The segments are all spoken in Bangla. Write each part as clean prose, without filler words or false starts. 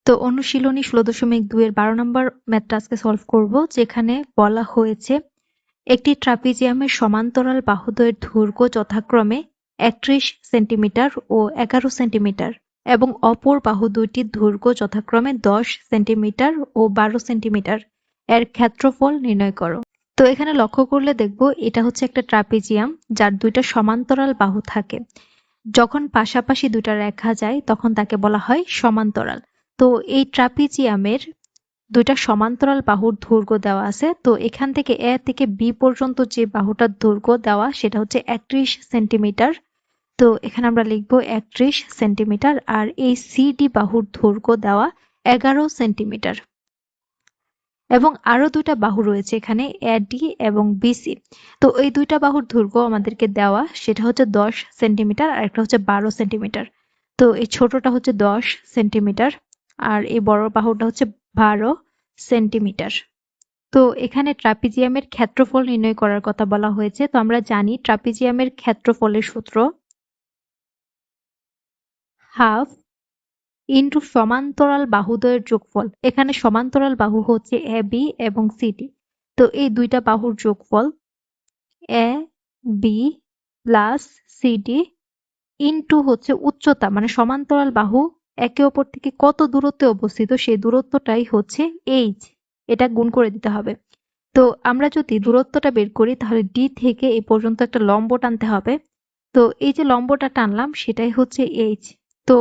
তো অনুশীলনী 16.2 এর 12 নম্বর ম্যাথটা আজকে সলভ করব, যেখানে বলা হয়েছে একটি ট্রাপিজিয়ামের সমান্তরাল বাহুদ্বয়ের দৈর্ঘ্য যথাক্রমে 31 সেন্টিমিটার ও 11 সেন্টিমিটার এবং অপর বাহু দুইটির দৈর্ঘ্য যথাক্রমে 10 সেন্টিমিটার ও 12 সেন্টিমিটার এর ক্ষেত্রফল নির্ণয় করো। তো এখানে লক্ষ্য করলে দেখব এটা হচ্ছে একটা ট্রাপিজিয়াম যার দুইটা সমান্তরাল বাহু থাকে। যখন পাশাপাশি দুইটা রেখা যায় তখন তাকে বলা হয় সমান্তরাল। তো এই ট্রাপিজিয়ামের দুইটা সমান্তরাল বাহুর দৈর্ঘ্য দেওয়া আছে। তো এখান থেকে এ থেকে বি পর্যন্ত যে বাহুটার দৈর্ঘ্য দেওয়া সেটা হচ্ছে 31 সেন্টিমিটার। তো এখানে আমরা লিখব 31 সেন্টিমিটার। আর এই সিডি বাহুর দৈর্ঘ্য দেওয়া 11 সেন্টিমিটার। এবং আরো দুইটা বাহু রয়েছে এখানে, এডি এবং বিসি। তো এই দুইটা বাহুর দৈর্ঘ্য আমাদেরকে দেওয়া, সেটা হচ্ছে 10 সেন্টিমিটার আর একটা হচ্ছে 12 সেন্টিমিটার। তো এই ছোটটা হচ্ছে 10 সেন্টিমিটার আর এই বড় বাহুটা হচ্ছে 12 সেন্টিমিটার। তো এখানে ট্রাপিজিয়ামের ক্ষেত্রফল নির্ণয় করার কথা বলা হয়েছে। তো আমরা জানি ট্রাপিজিয়ামের ক্ষেত্রফলের সূত্র হাফ ইন্টু সমান্তরাল বাহুদ্বয়ের যোগফল। এখানে সমান্তরাল বাহু হচ্ছে এ বি এবং সিডি। তো এই দুইটা বাহুর যোগফল A B plus CD into হচ্ছে উচ্চতা, মানে সমান্তরাল বাহু একে অপর থেকে কত দূরত্বে অবস্থিত সেই দূরত্বটাই হচ্ছে এইচ। এটা গুণ করে দিতে হবে। তো আমরা যদি দূরত্বটা বের করি তাহলে ডি থেকে এই পর্যন্ত একটা লম্ব টানতে হবে। তো এই যে লম্বটা টানলাম সেটাই হচ্ছে এইচ। তো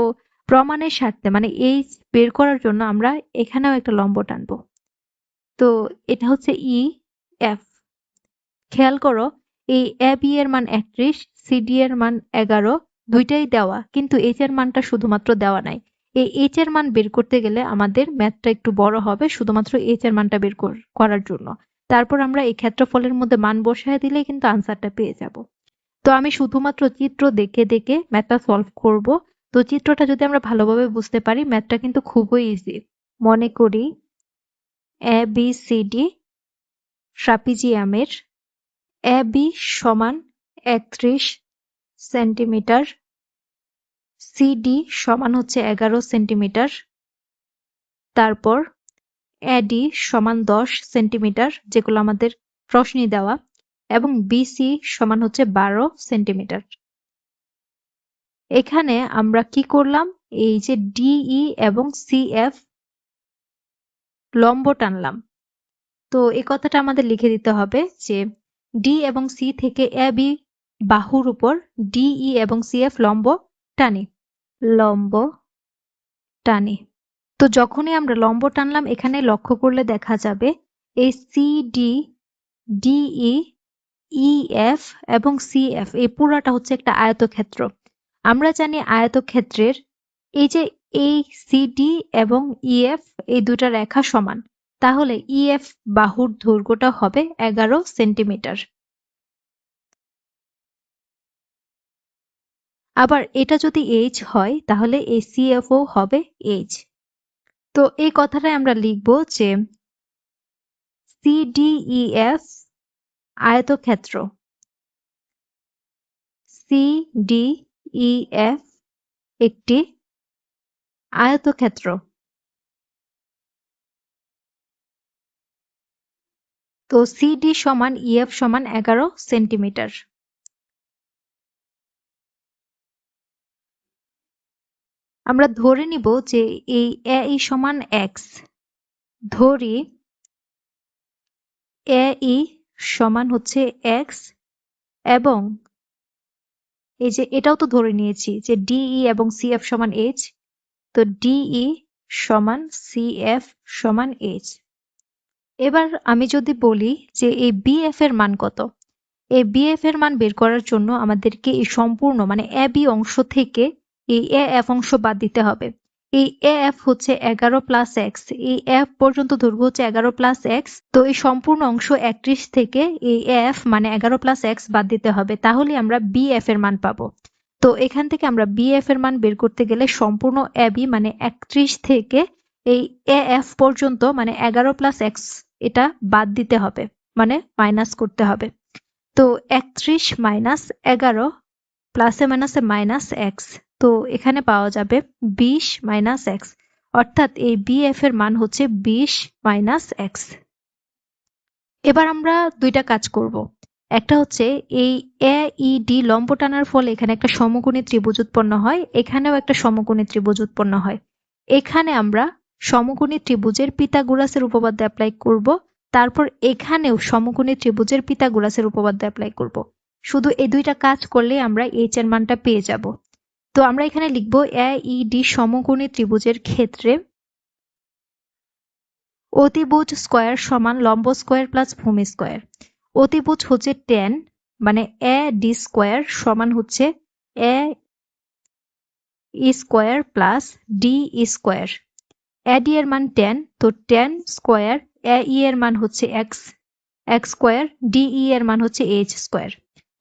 প্রমাণের স্বার্থে মানে এইচ বের করার জন্য আমরা এখানেও একটা লম্ব টানবো। তো এটা হচ্ছে ই এফ। খেয়াল করো, এই এ বি এর মান 31, সিডি এর মান 11, দুইটাই দেওয়া, কিন্তু এইচ এর মানটা শুধুমাত্র দেওয়া নাই। এই এইচ এর মান বের করতে গেলে আমাদের ম্যাথটা একটু বড় হবে, শুধুমাত্র এইচ এর মানটা বের করার জন্য। তারপর আমরা এই ক্ষেত্রফলের মধ্যে মান বসায় দিলেই কিন্তু আনসারটা পেয়ে যাব। তো আমি শুধুমাত্র চিত্র দেখে দেখে ম্যাথটা সলভ করব। তো চিত্রটা যদি আমরা ভালোভাবে বুঝতে পারি ম্যাথটা কিন্তু খুবই ইজি। মনে করি A B C D ট্রাপিজিয়ামের A B সমান 31 সেন্টিমিটার, সিডি সমান হচ্ছে 11 সেন্টিমিটার, তারপর এডি সমান 10 সেন্টিমিটার, যেগুলো আমাদের প্রশ্নে দেওয়া, এবং বিসি সমান হচ্ছে 12 সেন্টিমিটার। এখানে আমরা কি করলাম, এই যে ডিই এবং সিএফ লম্ব টানলাম। তো এই কথাটা আমাদের লিখে দিতে হবে যে ডি এবং সি থেকে এ বি বাহুর উপর ডিই এবং সিএফ লম্ব টানি। লম্ব টানি। তো যখনই আমরা লম্ব টানলাম এখানে লক্ষ্য করলে দেখা যাবে এই সিডি, ডিই, ইএফ এবং সিএফ এই পুরাটা হচ্ছে একটা আয়তক্ষেত্র। আমরা জানি আয়তক্ষেত্রের এই যে এই সিডি এবং ইএফ এই দুটা রেখা সমান, তাহলে ইএফ বাহুর দৈর্ঘ্যটা হবে 11 সেন্টিমিটার। আবার এটা যদি এইচ হয় তাহলে এই সিএফও হবে এইচ। তো এই কথাটাই আমরা লিখব যে সিডিইএফ আয়তক্ষেত্র, সিডিইএফ একটি আয়তক্ষেত্র। তো সিডি সমান ইএফ সমান 11 সেন্টিমিটার। আমরা ধরে নিব যে এই এ সমান এক্স, ধরি এ সমান হচ্ছে এক্স, এবং এই যে এটাও তো ধরে নিয়েছি যে ডিই এবং সিএফ সমান এইচ। তো ডিই সমান সিএফ সমান এইচ। এবার আমি যদি বলি যে এই বিএফ এর মান কত, এই বিএফ এর মান বের করার জন্য আমাদেরকে এই সম্পূর্ণ মানে এ বি অংশ থেকে এই এ এফ অংশ বাদ দিতে হবে। এই এ এফ হচ্ছে 11 প্লাস এক্স, এই এফ পর্যন্ত দৈর্ঘ্য হচ্ছে 11 প্লাস এক্স। তো এই সম্পূর্ণ অংশ 31 থেকে এই এফ মানে 11 প্লাস এক্স বাদ দিতে হবে, তাহলে আমরা বিএফ এর মান পাবো। তো এখান থেকে আমরা বিএফ এর মান বের করতে গেলে সম্পূর্ণ এ বি মানে 31 থেকে এই এ এফ পর্যন্ত মানে 11 প্লাস এক্স এটা বাদ দিতে হবে, মানে মাইনাস করতে হবে। তো 31 মাইনাস 11 প্লাসে মাইনাসে মাইনাস এক্স। তো এখানে পাওয়া যাবে 20 মাইনাস এক্স, অর্থাৎ এই BF এর মান হচ্ছে 20 মাইনাস x। এবার আমরা দুইটা কাজ করব। একটা হচ্ছে এই AED লম্ব টানার ফলে এখানে একটা সমকোণী ত্রিভুজ উৎপন্ন হয়, এখানেও একটা সমকোণী ত্রিভুজ উৎপন্ন হয়। এখানে আমরা সমকোণী ত্রিভুজের পিথাগোরাসের উপপাদ্য অ্যাপ্লাই করব, তারপর এখানেও সমকোণী ত্রিভুজের পিথাগোরাসের উপপাদ্য অ্যাপ্লাই করব। শুধু এই দুইটা কাজ করলে আমরা h এর মানটা পেয়ে যাব। তো আমরা এখানে লিখব AED সমকোণী ত্রিভুজের ক্ষেত্রে অতিভুজ স্কয়ার সমান লম্ব স্কয়ার প্লাস ভূমি স্কয়ার। অতিভুজ হচ্ছে tan, মানে AD স্কয়ার সমান হচ্ছে AE square plus DE square. AD এর মান tan, তো tan স্কয়ার AE এর মান হচ্ছে x স্কয়ার, DE এর মান হচ্ছে h স্কয়ার।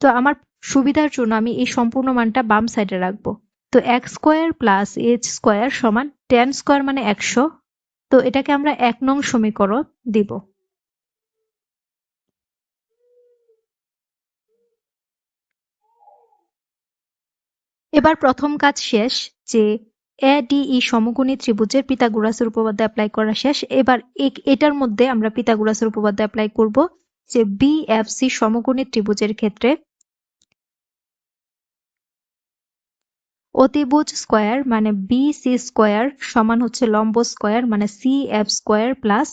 তো আমার সুবিধার জন্য আমি এই সম্পূর্ণ মানটা বাম সাইডে রাখবো। তো x square plus h square সমান tan স্কয়ার মানে 100। তো এটাকে আমরা 1 নং সমীকরণ দিব। এবার প্রথম কাজ শেষ, যে ADE সমকোণী ত্রিভুজের পিথাগোরাসের উপপাদ্য অ্যাপ্লাই করা শেষ। এবার এটার মধ্যে আমরা পিথাগোরাসের উপপাদ্য অ্যাপ্লাই করব, যে BFC সমকোণী ত্রিভুজের ক্ষেত্রে অতিভুজ স্কয়ার মানে BC স্কয়ার সমান হচ্ছে লম্ব স্কয়ার মানে CF স্কয়ার প্লাস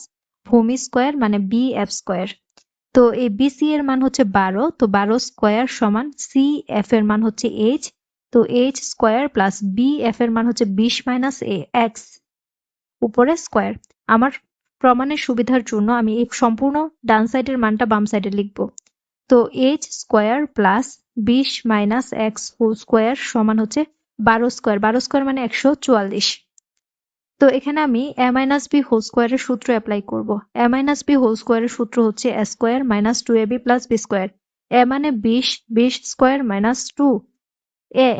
ভূমি স্কয়ার মানে BF স্কয়ার। তো এই BC এর মান হচ্ছে 12, তো 12 স্কয়ার সমান CF এর মান হচ্ছে h, তো h স্কয়ার প্লাস BF এর মান হচ্ছে 20 মাইনাস x উপরে স্কয়ার। আমার প্রমাণের সুবিধার জন্য আমি এই সম্পূর্ণ ডান সাইডের মানটা বাম সাইডে লিখব। তো h square plus 20 minus x whole square সমান হচ্ছে 12 স্কয়ার। 12 স্কয়ার মানে 144। তো এখানে আমি a মাইনাস b হোল স্কয়ারের সূত্র অ্যাপ্লাই করব। a মাইনাস b হোল স্কয়ারের সূত্র হচ্ছে a square minus 2ab plus b square. a মানে 20, 20 স্কয়ার মাইনাস 2,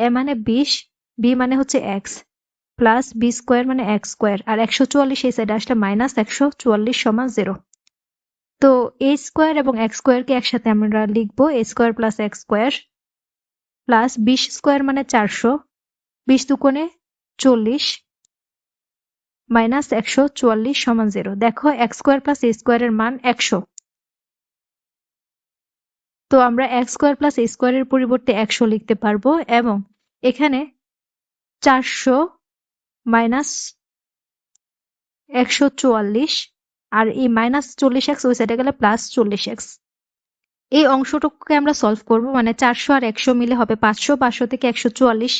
a মানে 20, b মানে হচ্ছে x প্লাস b স্কয়ার মানে x স্কয়ার, আর 144 এই সাইডে আসলে মাইনাস 144 সমান 0। তো a স্কয়ার এবং x স্কয়ারকে একসাথে আমরা লিখব a square plus x square plus 20 square মানে 400, 20 দুগুণে 40 মাইনাস 144 সমান 0। দেখো x স্কয়ার প্লাস a স্কয়ারের মান 100। তো আমরা x স্কয়ার প্লাস a স্কয়ারের পরিবর্তে 100 লিখতে পারবো, এবং এখানে 400 মাইনাস 144 আর এই মাইনাস 40x ওই সাইডে গেলে প্লাস 40x। এই অংশটুকুকে আমরা সলভ করব, মানে 400 আর 100 মিলে হবে 500, 500 থেকে 144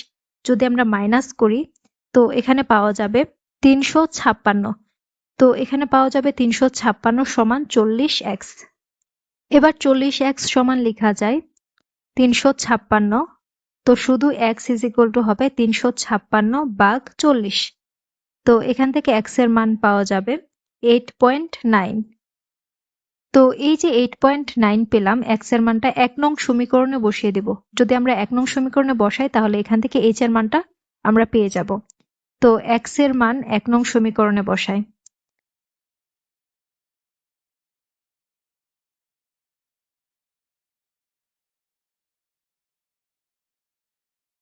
যদি আমরা মাইনাস করি তো এখানে পাওয়া যাবে 356। তো এখানে পাওয়া যাবে 356 সমান 40x। এবার 40x সমান লেখা যায় 356, তো শুধু x ইজ ইকুয়াল টু হবে 356 ভাগ 40। তো এখান থেকে x এর মান পাওয়া যাবে 8.9। তো এই যে 8.9 পেলাম, x এর মানটা 1 নং সমীকরণে বসিয়ে দেব। যদি আমরা 1 নং সমীকরণে বসাই তাহলে এখান থেকে h এর মানটা আমরা পেয়ে যাব। তো x এর মান 1 নং সমীকরণে বসাই।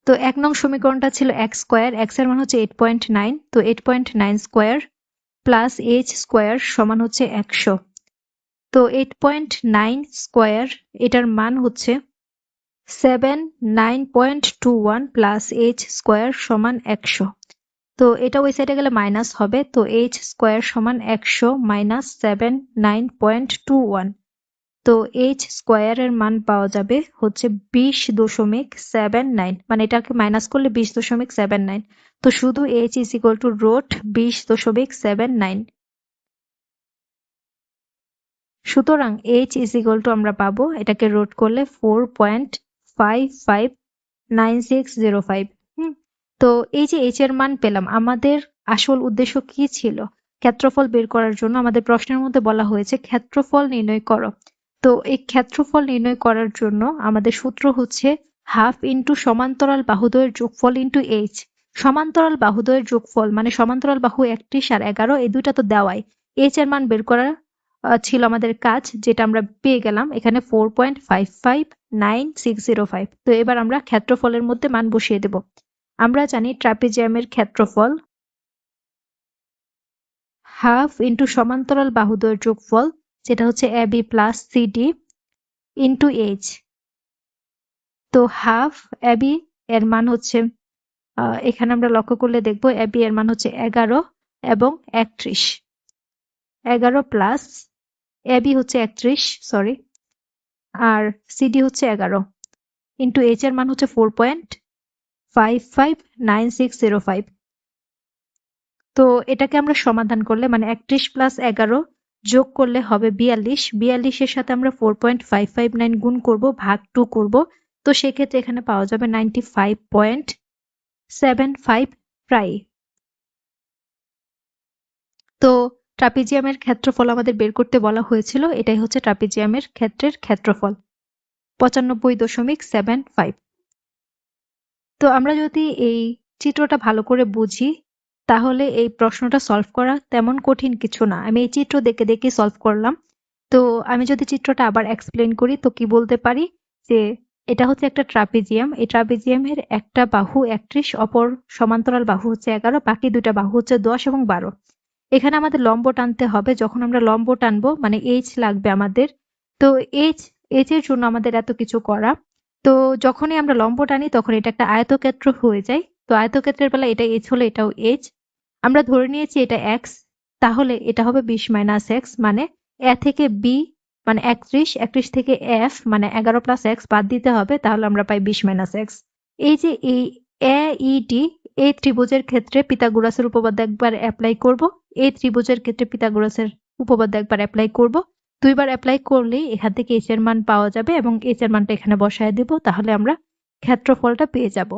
তো 1 নং সমীকরণটা ছিল x স্কয়ার, x এর মান হচ্ছে 8.9, তো 8.9 স্কয়ার প্লাস h স্কয়ার সমান হচ্ছে 100। তো 8.9 স্কয়ার এটার মান হচ্ছে 79.21 প্লাস h স্কয়ার সমান 100। তো এটা ওই সাইডে গেলে মাইনাস হবে, তো h স্কয়ার সমান 100 মাইনাস 79.21। তো h স্কয়ারের মান পাওয়া যাবে হচ্ছে 20.79, মানে এটাকে মাইনাস করলে 20.79। তো শুধু h is equal to root 20.79। সুতরাং h ইজ ইকুয়াল টু আমরা পাবো, এটাকে রুট করলে 4.559605। তো এই যে h এর মান পেলাম, আমাদের আসল উদ্দেশ্য কি ছিল? ক্ষেত্রফল বের করার জন্য আমাদের প্রশ্নের মধ্যে বলা হয়েছে ক্ষেত্রফল নির্ণয় করো। তো এই ক্ষেত্রফল নির্ণয় করার জন্য আমাদের সূত্র হচ্ছে হাফ ইন্টু সমান্তরাল বাহুদ্বয়ের যোগফল ইন্টু h। সমান্তরাল বাহুদ্বয়ের যোগফল মানে সমান্তরাল বাহু 31 আর 11, এই দুইটা তো দেওয়াই। h এর মান বের করা ছিল আমাদের কাজ, যেটা আমরা পেয়ে গেলাম এখানে 4.559605। তো এবার আমরা ক্ষেত্রফলের মধ্যে মান বসিয়ে দেব। আমরা জানি ট্রাপিজিয়ামের ক্ষেত্রফল হাফ ইন্টু সমান্তরাল বাহুদ্বয়ের যোগফল, যেটা হচ্ছে AB plus CD into H. তো হাফ AB এর মান হচ্ছে, এখানে আমরা লক্ষ্য করলে দেখবো AB এর মান হচ্ছে 11 এবং 31। 11 প্লাস AB হচ্ছে 31, সরি, আর CD হচ্ছে 11 ইন্টু এইচ এর মান হচ্ছে 4.559605। তো এটাকে আমরা সমাধান করলে মানে 31 প্লাস 11 যোগ করলে হবে 42। 42 এর সাথে আমরা 4.559 গুণ করব, ভাগ 2 করব। তো সেক্ষেত্রে এখানে পাওয়া যাবে 95.75 প্রায়। তো ট্রাপিজিয়ামের ক্ষেত্রফল আমাদের বের করতে বলা হয়েছিল, এটাই হচ্ছে ট্রাপিজিয়ামের ক্ষেত্রের ক্ষেত্রফল 95.75। তো আমরা যদি এই চিত্রটা ভালো করে বুঝি তাহলে এই প্রশ্নটা সলভ করা তেমন কঠিন কিছু না। আমি এই চিত্র দেখে দেখে সলভ করলাম। তো আমি যদি চিত্রটা আবার এক্সপ্লেন করি তো কি বলতে পারি যে এটা হচ্ছে একটা ট্রাপিজিয়াম। এই ট্রাপিজিয়ামের একটা বাহু 31, অপর সমান্তরাল বাহু হচ্ছে 11, বাকি দুইটা বাহু হচ্ছে 10 এবং 12। এখানে আমাদের লম্ব টানতে হবে। যখন আমরা লম্ব টানবো মানে এইচ লাগবে আমাদের। তো এইচ এর জন্য আমাদের এত কিছু করা। তো যখনই আমরা লম্ব টানি তখন এটা একটা আয়তক্ষেত্র হয়ে যায়। তো আয়তক্ষেত্রের বেলা এটা এইচ হলে এটাও এইচ। আমরা ধরে নিয়েছি এটা এক্স, তাহলে এটা হবে 20 মাইনাস এক্স, মানে এ থেকে বি মানে 31 থেকে এফ মানে 11 প্লাস এক্স বাদ দিতে হবে, তাহলে আমরা পাই 20 মাইনাস এক্স। এই যে এই এ ই ডি, এই ত্রিভুজের ক্ষেত্রে পিথাগোরাসের উপপাদ্য একবার অ্যাপ্লাই করব, এই ত্রিভুজের ক্ষেত্রে পিথাগোরাসের উপপাদ্য একবার অ্যাপ্লাই করব। দুইবার অ্যাপ্লাই করলেই এখান থেকে এইচ এর মান পাওয়া যাবে এবং এইচ এর মানটা এখানে বসায় দিব, তাহলে আমরা ক্ষেত্রফলটা পেয়ে যাব।